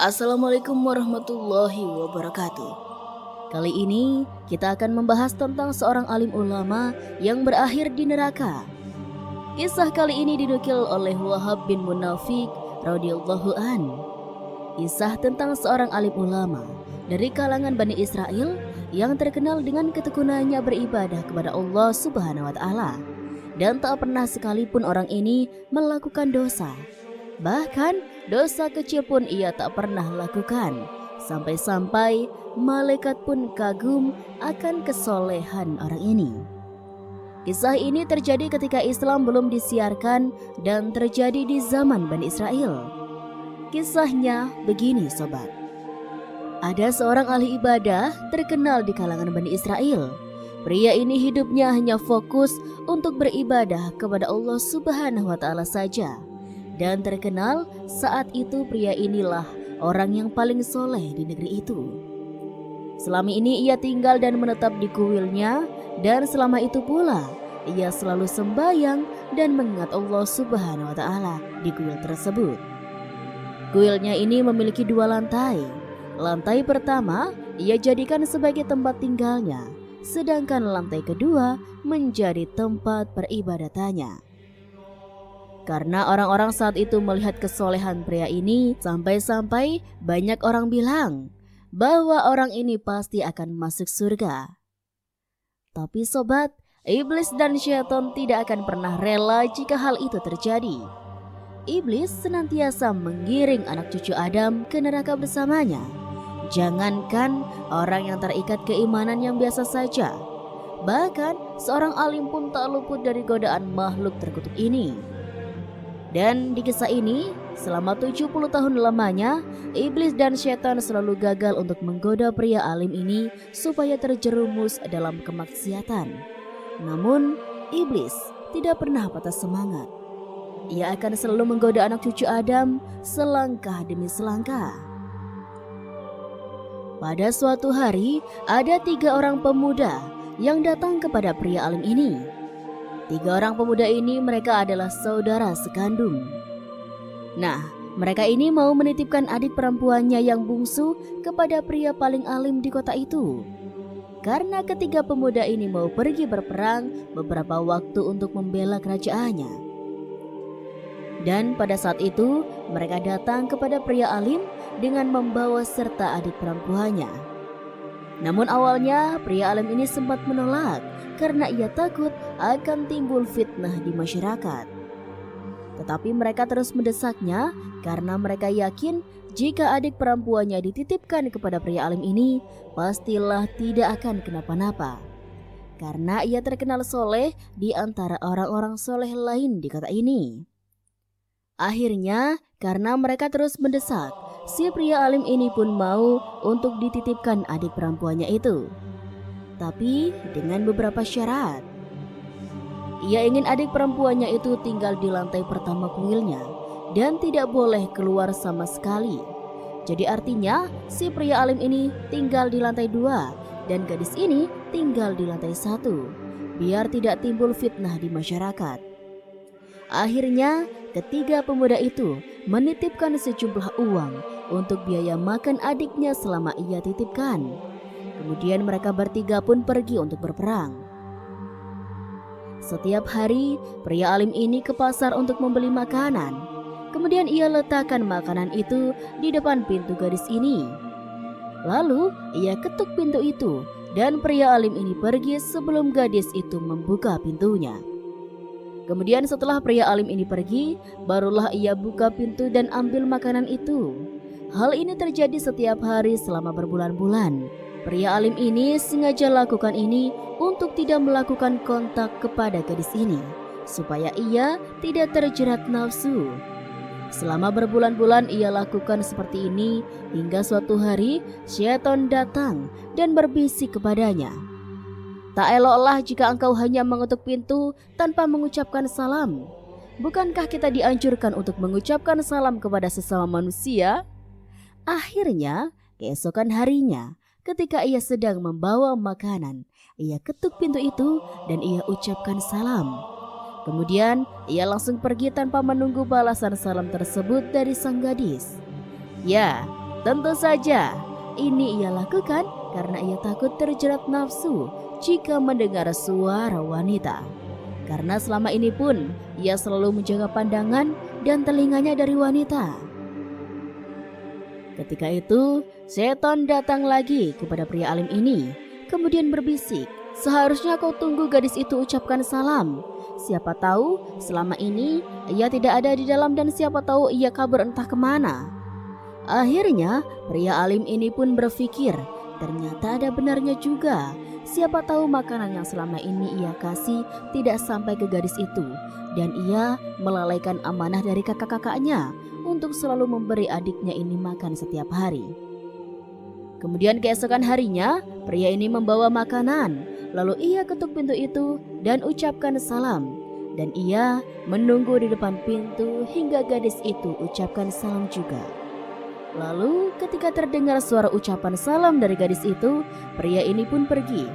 Assalamualaikum warahmatullahi wabarakatuh. Kali ini kita akan membahas tentang seorang alim ulama yang berakhir di neraka. Kisah kali ini dinukil oleh Wahab bin Munafik radhiyallahu an. Kisah tentang seorang alim ulama dari kalangan Bani Israel yang terkenal dengan ketekunannya beribadah kepada Allah Subhanahu wa taala dan tak pernah sekalipun orang ini melakukan dosa. Bahkan dosa kecil pun ia tak pernah lakukan. Sampai-sampai malaikat pun kagum akan kesolehan orang ini. Kisah ini terjadi ketika Islam belum disiarkan dan terjadi di zaman Bani Israel. Kisahnya begini sobat. Ada seorang ahli ibadah terkenal di kalangan Bani Israel. Pria ini hidupnya hanya fokus untuk beribadah kepada Allah Subhanahu wa taala saja. Dan terkenal saat itu pria inilah orang yang paling soleh di negeri itu. Selama ini ia tinggal dan menetap di kuilnya, dan selama itu pula ia selalu sembahyang dan mengingat Allah Subhanahu wa taala di kuil tersebut. Kuilnya ini memiliki 2 lantai. Lantai pertama ia jadikan sebagai tempat tinggalnya, sedangkan lantai kedua menjadi tempat peribadatannya. Karena orang-orang saat itu melihat kesolehan pria ini, sampai-sampai banyak orang bilang bahwa orang ini pasti akan masuk surga. Tapi sobat, iblis dan syaitan tidak akan pernah rela jika hal itu terjadi. Iblis senantiasa menggiring anak cucu Adam ke neraka bersamanya. Jangankan orang yang terikat keimanan yang biasa saja, bahkan seorang alim pun tak luput dari godaan makhluk terkutuk ini. Dan di kisah ini, selama 70 tahun lamanya, iblis dan syaitan selalu gagal untuk menggoda pria alim ini supaya terjerumus dalam kemaksiatan. Namun, iblis tidak pernah patah semangat. Ia akan selalu menggoda anak cucu Adam selangkah demi selangkah. Pada suatu hari, ada 3 orang pemuda yang datang kepada pria alim ini. 3 orang pemuda ini mereka adalah saudara sekandung. Nah, mereka ini mau menitipkan adik perempuannya yang bungsu kepada pria paling alim di kota itu. Karena ketiga pemuda ini mau pergi berperang beberapa waktu untuk membela kerajaannya. Dan pada saat itu, mereka datang kepada pria alim dengan membawa serta adik perempuannya. Namun awalnya pria alim ini sempat menolak karena ia takut akan timbul fitnah di masyarakat. Tetapi mereka terus mendesaknya karena mereka yakin jika adik perempuannya dititipkan kepada pria alim ini, pastilah tidak akan kenapa-napa. Karena ia terkenal soleh di antara orang-orang soleh lain di kota ini. Akhirnya karena mereka terus mendesak, si pria alim ini pun mau untuk dititipkan adik perempuannya itu. Tapi dengan beberapa syarat. Ia ingin adik perempuannya itu tinggal di lantai pertama kuilnya dan tidak boleh keluar sama sekali. Jadi artinya si pria alim ini tinggal di lantai 2 dan gadis ini tinggal di lantai 1, biar tidak timbul fitnah di masyarakat. Akhirnya ketiga pemuda itu menitipkan sejumlah uang untuk biaya makan adiknya selama ia titipkan. Kemudian mereka bertiga pun pergi untuk berperang. Setiap hari, pria alim ini ke pasar untuk membeli makanan. Kemudian ia letakkan makanan itu di depan pintu gadis ini. Lalu, ia ketuk pintu itu dan pria alim ini pergi sebelum gadis itu membuka pintunya. Kemudian setelah pria alim ini pergi, barulah ia buka pintu dan ambil makanan itu. Hal ini terjadi setiap hari selama berbulan-bulan. Pria alim ini sengaja lakukan ini untuk tidak melakukan kontak kepada gadis ini, supaya ia tidak terjerat nafsu. Selama berbulan-bulan ia lakukan seperti ini, hingga suatu hari syaitan datang dan berbisik kepadanya. Tak eloklah jika engkau hanya mengetuk pintu tanpa mengucapkan salam. Bukankah kita dianjurkan untuk mengucapkan salam kepada sesama manusia? Akhirnya, keesokan harinya, ketika ia sedang membawa makanan, ia ketuk pintu itu dan ia ucapkan salam. Kemudian ia langsung pergi tanpa menunggu balasan salam tersebut dari sang gadis. Ya, Tentu saja, ini ia lakukan karena ia takut terjerat nafsu jika mendengar suara wanita. Karena selama ini pun ia selalu menjaga pandangan dan telinganya dari wanita. Ketika itu, setan datang lagi kepada pria alim ini, kemudian berbisik, "Seharusnya kau tunggu gadis itu ucapkan salam. Siapa tahu selama ini ia tidak ada di dalam dan siapa tahu ia kabur entah kemana." Akhirnya, pria alim ini pun berpikir, ternyata ada benarnya juga. Siapa tahu makanan yang selama ini ia kasih tidak sampai ke gadis itu, dan ia melalaikan amanah dari kakak-kakaknya untuk selalu memberi adiknya ini makan setiap hari. Kemudian keesokan harinya, pria ini membawa makanan, lalu ia ketuk pintu itu dan ucapkan salam. Dan ia menunggu di depan pintu hingga gadis itu ucapkan salam juga. Lalu ketika terdengar suara ucapan salam dari gadis itu, pria ini pun pergi.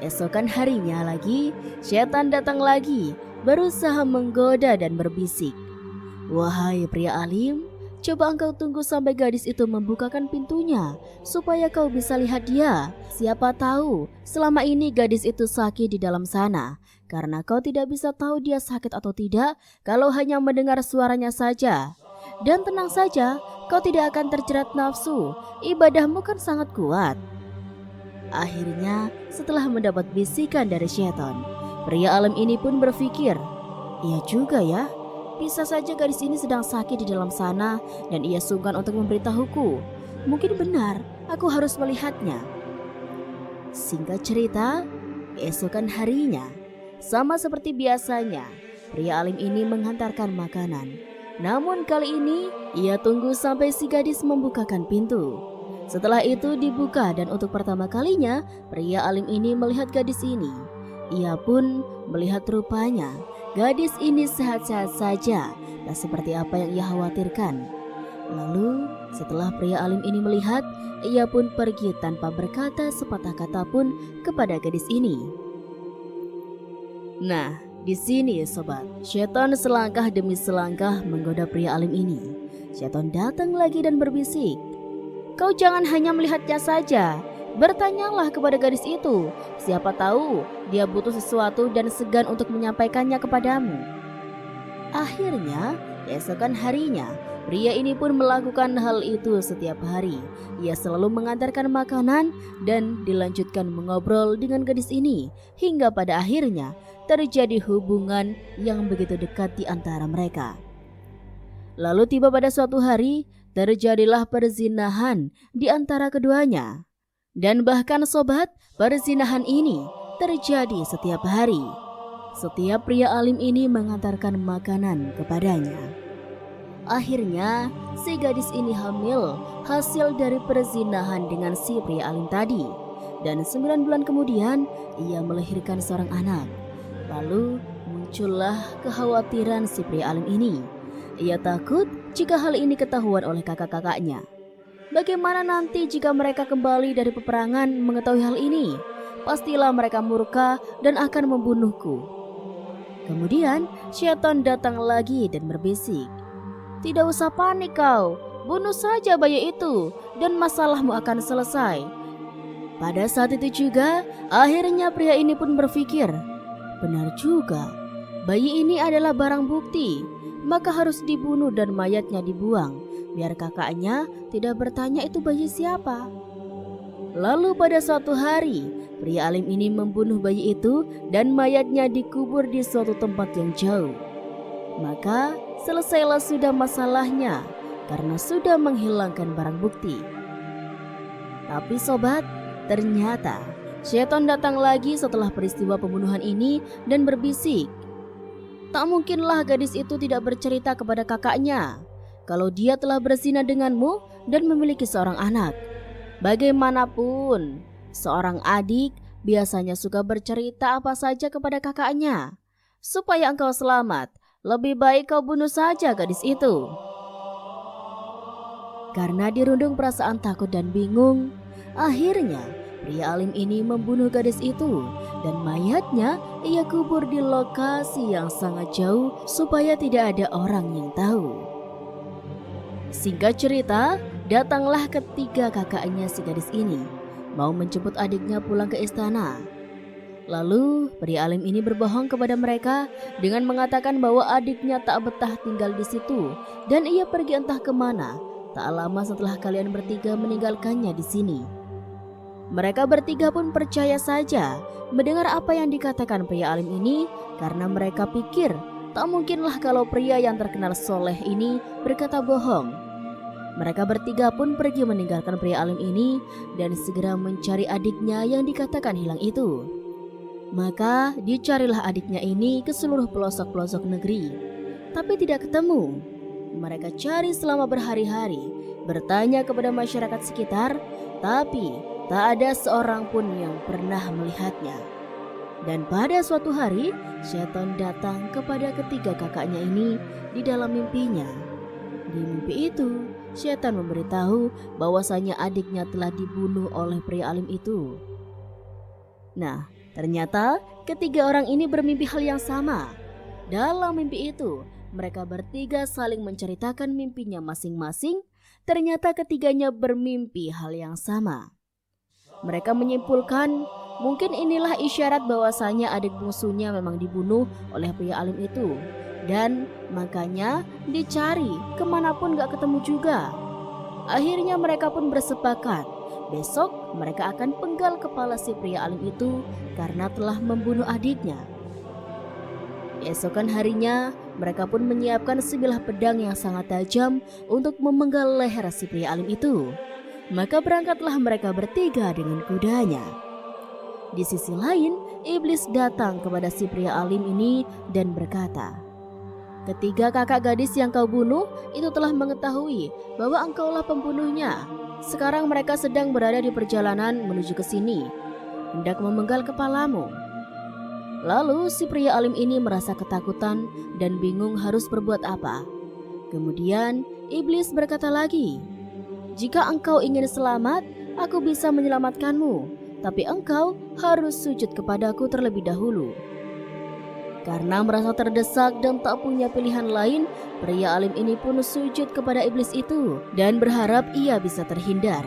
Keesokan harinya lagi, setan datang lagi, berusaha menggoda dan berbisik, "Wahai pria alim, coba engkau tunggu sampai gadis itu membukakan pintunya, supaya kau bisa lihat dia. Siapa tahu selama ini gadis itu sakit di dalam sana, karena kau tidak bisa tahu dia sakit atau tidak kalau hanya mendengar suaranya saja. Dan tenang saja, kau tidak akan terjerat nafsu, ibadahmu kan sangat kuat." Akhirnya, setelah mendapat bisikan dari setan, pria alim ini pun berpikir, "Iya juga ya, bisa saja gadis ini sedang sakit di dalam sana dan ia sungkan untuk memberitahuku. Mungkin benar, aku harus melihatnya." Singkat cerita, keesokan harinya, sama seperti biasanya, pria alim ini menghantarkan makanan. Namun kali ini, ia tunggu sampai si gadis membukakan pintu. Setelah itu dibuka dan untuk pertama kalinya, pria alim ini melihat gadis ini. Ia pun melihat rupanya, gadis ini sehat-sehat saja, tak seperti apa yang ia khawatirkan. Lalu, setelah pria alim ini melihat, ia pun pergi tanpa berkata sepatah kata pun kepada gadis ini. Nah, di sini sobat, setan selangkah demi selangkah menggoda pria alim ini. Setan datang lagi dan berbisik, "Kau jangan hanya melihatnya saja, bertanyalah kepada gadis itu. Siapa tahu dia butuh sesuatu dan segan untuk menyampaikannya kepadamu." Akhirnya, keesokan harinya, pria ini pun melakukan hal itu setiap hari. Ia selalu mengantarkan makanan dan dilanjutkan mengobrol dengan gadis ini, hingga pada akhirnya terjadi hubungan yang begitu dekat di antara mereka. Lalu tiba pada suatu hari, terjadilah perzinahan di antara keduanya. Dan bahkan sobat, perzinahan ini terjadi setiap hari. Setiap pria alim ini mengantarkan makanan kepadanya. Akhirnya, si gadis ini hamil hasil dari perzinahan dengan si pria alim tadi. Dan 9 bulan kemudian, ia melahirkan seorang anak. Lalu muncullah kekhawatiran si pria alim ini. Ia takut jika hal ini ketahuan oleh kakak-kakaknya. Bagaimana nanti jika mereka kembali dari peperangan mengetahui hal ini? Pastilah mereka murka dan akan membunuhku. Kemudian setan datang lagi dan berbisik, "Tidak usah panik kau, bunuh saja bayi itu dan masalahmu akan selesai." Pada saat itu juga, akhirnya pria ini pun berpikir, benar juga, bayi ini adalah barang bukti, maka harus dibunuh dan mayatnya dibuang, biar kakaknya tidak bertanya itu bayi siapa. Lalu pada suatu hari, pria alim ini membunuh bayi itu dan mayatnya dikubur di suatu tempat yang jauh. Maka selesailah sudah masalahnya karena sudah menghilangkan barang bukti. Tapi sobat, ternyata setan datang lagi setelah peristiwa pembunuhan ini dan berbisik, "Tak mungkinlah gadis itu tidak bercerita kepada kakaknya kalau dia telah berzina denganmu dan memiliki seorang anak. Bagaimanapun, seorang adik biasanya suka bercerita apa saja kepada kakaknya. Supaya engkau selamat, lebih baik kau bunuh saja gadis itu." Karena dirundung perasaan takut dan bingung, akhirnya pria alim ini membunuh gadis itu dan mayatnya ia kubur di lokasi yang sangat jauh supaya tidak ada orang yang tahu. Singkat cerita, datanglah ketiga kakaknya si gadis ini, mau menjemput adiknya pulang ke istana. Lalu pria alim ini berbohong kepada mereka dengan mengatakan bahwa adiknya tak betah tinggal di situ dan ia pergi entah kemana. Tak lama setelah kalian bertiga meninggalkannya di sini. Mereka bertiga pun percaya saja mendengar apa yang dikatakan pria alim ini karena mereka pikir tak mungkinlah kalau pria yang terkenal soleh ini berkata bohong. Mereka bertiga pun pergi meninggalkan pria alim ini dan segera mencari adiknya yang dikatakan hilang itu. Maka dicarilah adiknya ini ke seluruh pelosok-pelosok negeri, tapi tidak ketemu. Mereka cari selama berhari-hari, bertanya kepada masyarakat sekitar, tapi tak ada seorang pun yang pernah melihatnya. Dan pada suatu hari, setan datang kepada ketiga kakaknya ini di dalam mimpinya. Di mimpi itu, setan memberitahu bahwasanya adiknya telah dibunuh oleh pria alim itu. Nah, ternyata ketiga orang ini bermimpi hal yang sama. Dalam mimpi itu, mereka bertiga saling menceritakan mimpinya masing-masing. Ternyata ketiganya bermimpi hal yang sama. Mereka menyimpulkan mungkin inilah isyarat bahwasanya adik bungsunya memang dibunuh oleh pria alim itu. Dan makanya dicari kemanapun gak ketemu juga. Akhirnya mereka pun bersepakat besok mereka akan penggal kepala si pria alim itu karena telah membunuh adiknya. Esokan harinya mereka pun menyiapkan sebilah pedang yang sangat tajam untuk memenggal leher si pria alim itu. Maka berangkatlah mereka bertiga dengan kudanya. Di sisi lain, iblis datang kepada si pria alim ini dan berkata, "Ketiga kakak gadis yang kau bunuh itu telah mengetahui bahwa engkaulah pembunuhnya. Sekarang mereka sedang berada di perjalanan menuju ke sini, hendak memenggal kepalamu." Lalu si pria alim ini merasa ketakutan dan bingung harus berbuat apa. Kemudian iblis berkata lagi, "Jika engkau ingin selamat, aku bisa menyelamatkanmu, tapi engkau harus sujud kepadaku terlebih dahulu." Karena merasa terdesak dan tak punya pilihan lain, pria alim ini pun sujud kepada iblis itu dan berharap ia bisa terhindar.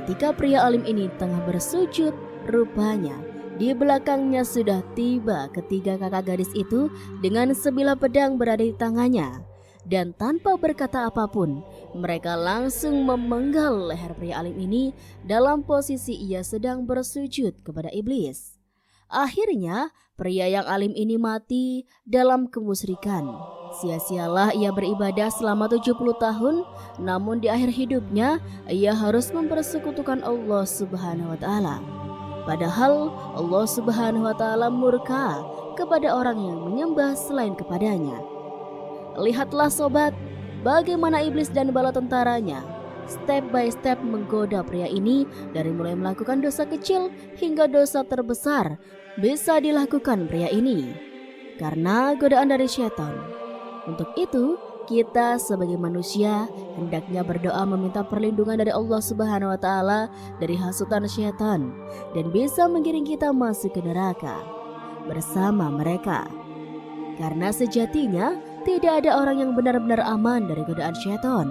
Ketika pria alim ini tengah bersujud, rupanya di belakangnya sudah tiba ketiga kakak gadis itu dengan sebilah pedang berada di tangannya. Dan tanpa berkata apapun, mereka langsung memenggal leher pria alim ini dalam posisi ia sedang bersujud kepada iblis. Akhirnya pria yang alim ini mati dalam kemusyrikan. Sia-sialah ia beribadah selama 70 tahun, namun di akhir hidupnya ia harus mempersekutukan Allah Subhanahu wa Ta'ala. Padahal Allah Subhanahu wa Ta'ala murka kepada orang yang menyembah selain kepadanya. Lihatlah sobat, bagaimana iblis dan bala tentaranya step by step menggoda pria ini dari mulai melakukan dosa kecil hingga dosa terbesar bisa dilakukan pria ini karena godaan dari syaitan. Untuk itu, kita sebagai manusia hendaknya berdoa meminta perlindungan dari Allah Subhanahu wa Ta'ala dari hasutan syaitan dan bisa menggiring kita masuk ke neraka bersama mereka. Karena sejatinya tidak ada orang yang benar-benar aman dari godaan syaitan,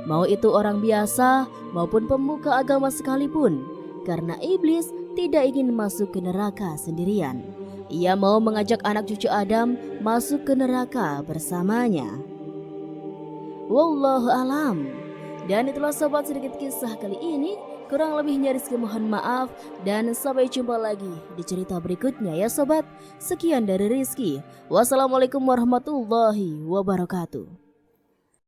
mau itu orang biasa maupun pemuka agama sekalipun, karena iblis tidak ingin masuk ke neraka sendirian. Ia mau mengajak anak cucu Adam masuk ke neraka bersamanya. Wallahu alam. Dan itulah sobat sedikit kisah kali ini. Kurang lebihnya Rizky mohon maaf. Dan sampai jumpa lagi di cerita berikutnya ya sobat. Sekian dari Rizky. Wassalamualaikum warahmatullahi wabarakatuh.